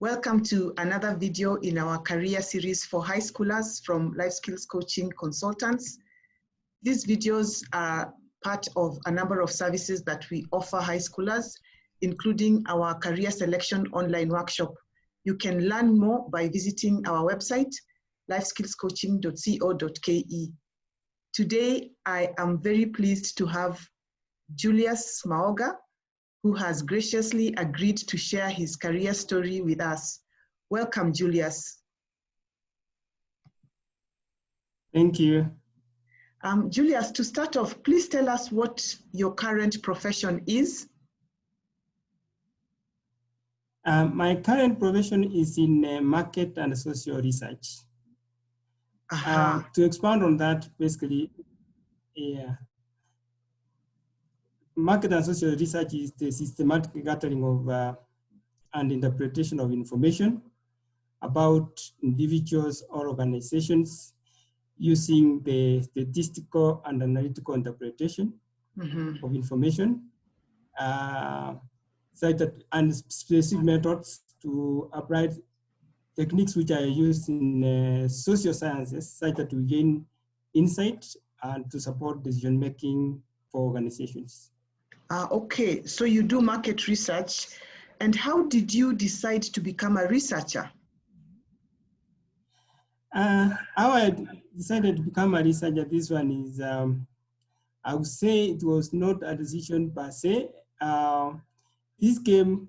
Welcome to another video in our career series for high schoolers from Life Skills Coaching Consultants. These videos are part of a number of services that we offer high schoolers, including our career selection online workshop. You can learn more by visiting our website, lifeskillscoaching.co.ke. Today, I am very pleased to have Julius Maoga, who has graciously agreed to share his career story with us. Welcome, Julius. Thank you. Julius, to start off, please tell us what your current profession is. My current profession is in market and social research. To expand on that, basically, market and social research is the systematic gathering of and interpretation of information about individuals or organizations using the statistical and analytical interpretation of information, and specific methods to apply techniques which are used in social sciences, such that we gain insight and to support decision-making for organizations. Okay, so you do market research. And how did you decide to become a researcher? How I decided to become a researcher, this one is, I would say it was not a decision per se. This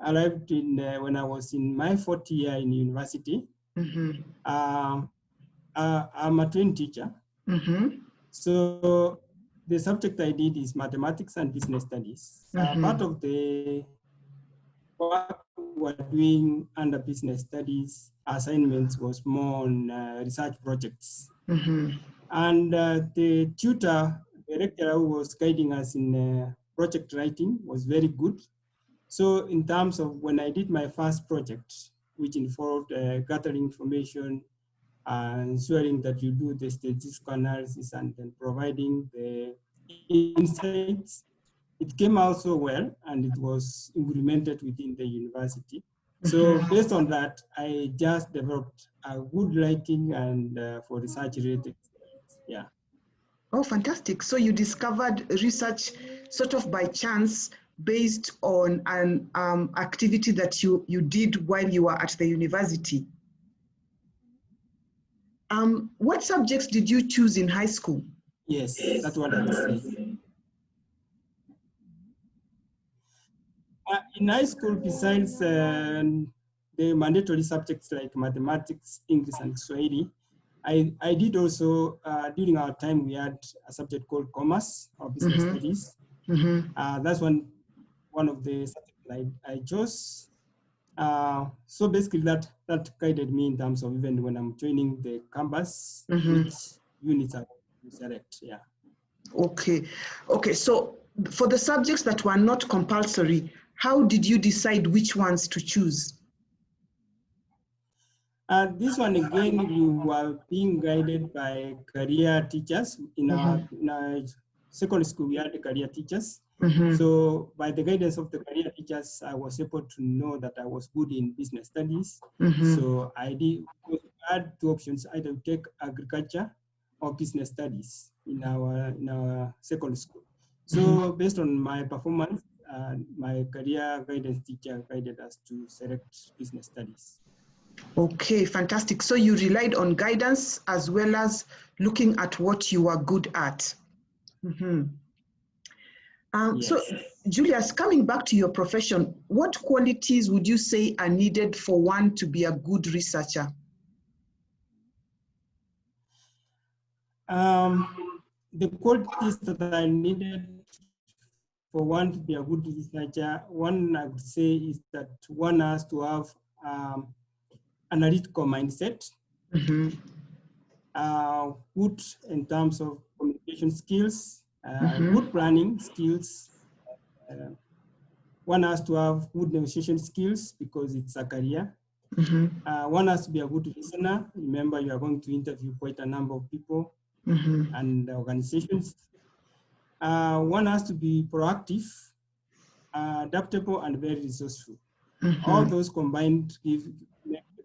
arrived in when I was in my fourth year in university. I'm a trained teacher. So the subject I did is mathematics and business studies. Part of the work we were doing under business studies assignments was more on research projects. And the tutor, the lecturer who was guiding us in project writing was very good. So in terms of when I did my first project, which involved gathering information, ensuring that you do the statistical analysis and then providing the insights, it came out so well and it was implemented within the university. So based on that, I just developed a good liking and for research related, yeah. Oh, fantastic. So you discovered research sort of by chance based on an activity that you did while you were at the university. What subjects did you choose in high school? Yes, that's what I would say. In high school, besides the mandatory subjects like mathematics, English, and Swahili, I did also, during our time, we had a subject called commerce or business studies. That's one of the subjects I chose. So basically that guided me in terms of even when I'm joining the campus, which units are to select, yeah. Okay, so for the subjects that were not compulsory, how did you decide which ones to choose? This one again, we were being guided by career teachers. In our secondary school, we had career teachers. So by the guidance of the career teachers, I was able to know that I was good in business studies. So I had two options, either take agriculture or business studies in our secondary school. So based on my performance, my career guidance teacher guided us to select business studies. Okay, fantastic. So you relied on guidance as well as looking at what you are good at. Yes. So, Julius, coming back to your profession, what qualities would you say are needed for one to be a good researcher? The qualities that are needed for one to be a good researcher, one I would say is that one has to have analytical mindset, good in terms of communication skills, good planning skills. One has to have good negotiation skills because it's a career. One has to be a good listener. Remember, you are going to interview quite a number of people and organizations. One has to be proactive, adaptable, and very resourceful. All those combined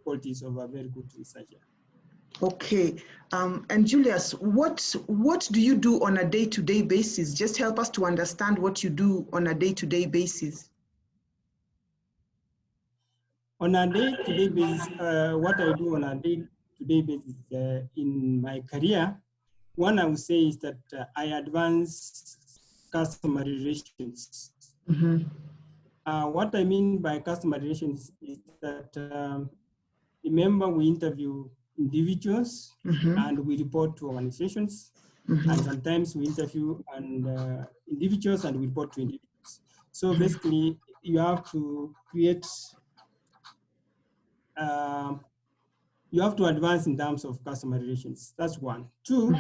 qualities of a very good researcher. Okay, and Julius, what do you do on a day-to-day basis? Just help us to understand what you do on a day-to-day basis. On a day-to-day basis, what I do on a day-to-day basis in my career, one I would say is that I advance customer relations. Mm-hmm. What I mean by customer relations is that, remember, we interview individuals Mm-hmm. and we report to organizations, Mm-hmm. and sometimes we interview individuals and we report to individuals. So basically, you have to create, you have to advance in terms of customer relations. That's one. Two,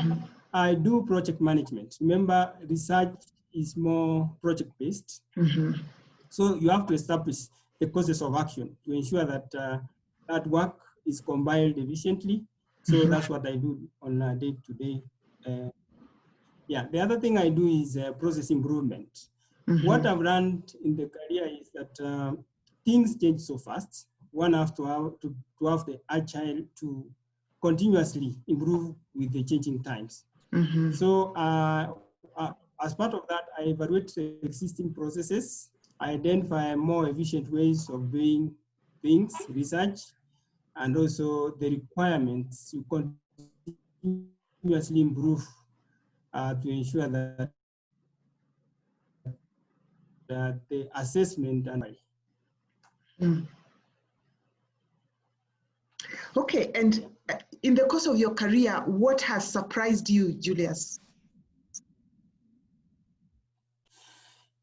I do project management. Remember, research is more project-based. Mm-hmm. So you have to establish the courses of action to ensure that that work is combined efficiently. So that's what I do on a day-to-day. Yeah, the other thing I do is process improvement. What I've learned in the career is that things change so fast. One has to have the agile to continuously improve with the changing times. So as part of that, I evaluate the existing processes. I identify more efficient ways of doing things, research, and also the requirements to continuously improve to ensure that the assessment and Okay, and in the course of your career, what has surprised you, Julius?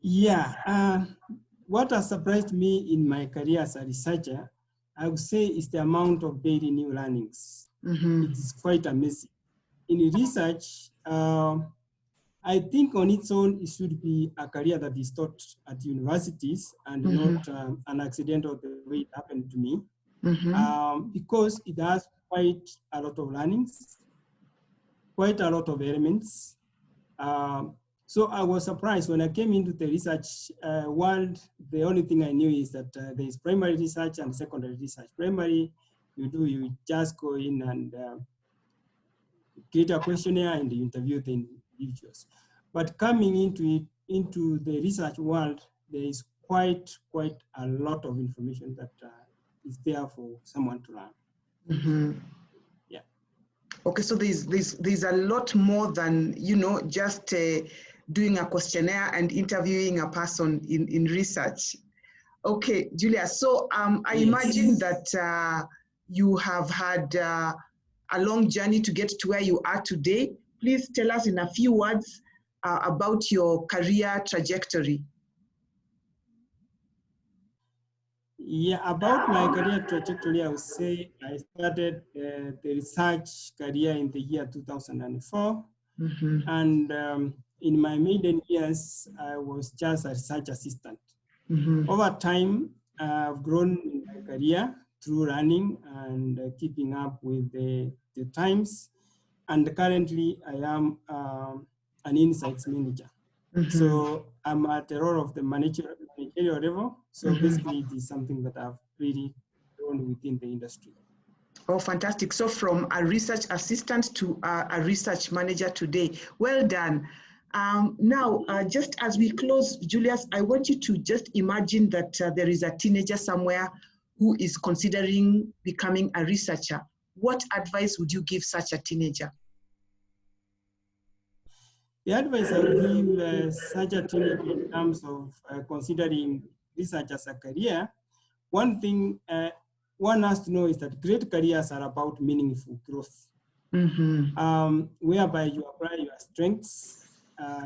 Yeah, what has surprised me in my career as a researcher, I would say, is the amount of daily new learnings. It is quite amazing. In research, I think on its own, it should be a career that is taught at universities and not an accidental the way it happened to me, because it has quite a lot of learnings, quite a lot of elements. So I was surprised when I came into the research world. The only thing I knew is that there is primary research and secondary research. Primary, you just go in and create a questionnaire and you interview the individuals. But coming into the research world, there is quite a lot of information that is there for someone to learn. Yeah. Okay, so there's a lot more than, you know, just doing a questionnaire and interviewing a person in research. Okay, Julia, so I imagine that you have had a long journey to get to where you are today. Please tell us in a few words about your career trajectory. Yeah, about my career trajectory, I would say I started the research career in the year 2004. And in my maiden years, I was just a research assistant. Over time, I've grown in my career through running and keeping up with the times. And currently, I am an insights manager. So I'm at the role of the managerial level. So basically, it is something that I've really grown within the industry. Oh, fantastic. So from a research assistant to a research manager today. Well done. Now, just as we close, Julius, I want you to just imagine that there is a teenager somewhere who is considering becoming a researcher. What advice would you give such a teenager? The advice I would give such a teenager in terms of considering research as a career, one thing one has to know is that great careers are about meaningful growth, whereby you apply your strengths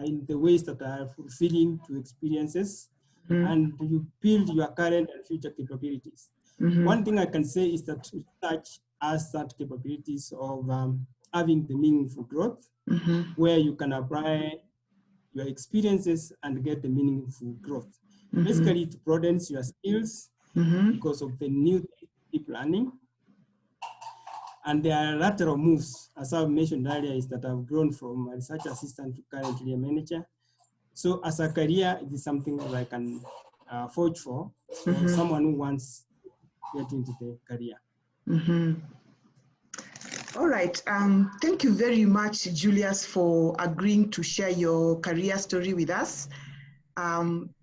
in the ways that are fulfilling to experiences, and you build your current and future capabilities. One thing I can say is that research has that capabilities of having the meaningful growth, where you can apply your experiences and get the meaningful growth. Basically, it broadens your skills because of the new deep learning. And there are lateral moves, as I mentioned earlier, is that I've grown from a research assistant to currently a manager. So as a career, it is something that I can forge for someone who wants to get into the career. All right. Thank you very much, Julius, for agreeing to share your career story with us.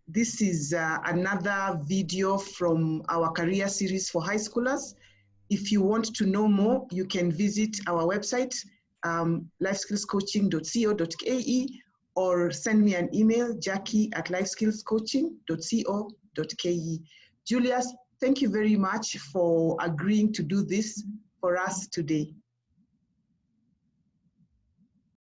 This is another video from our career series for high schoolers. If you want to know more, you can visit our website, lifeskillscoaching.co.ke, or send me an email, jackie@lifeskillscoaching.co.ke. Julius, thank you very much for agreeing to do this for us today.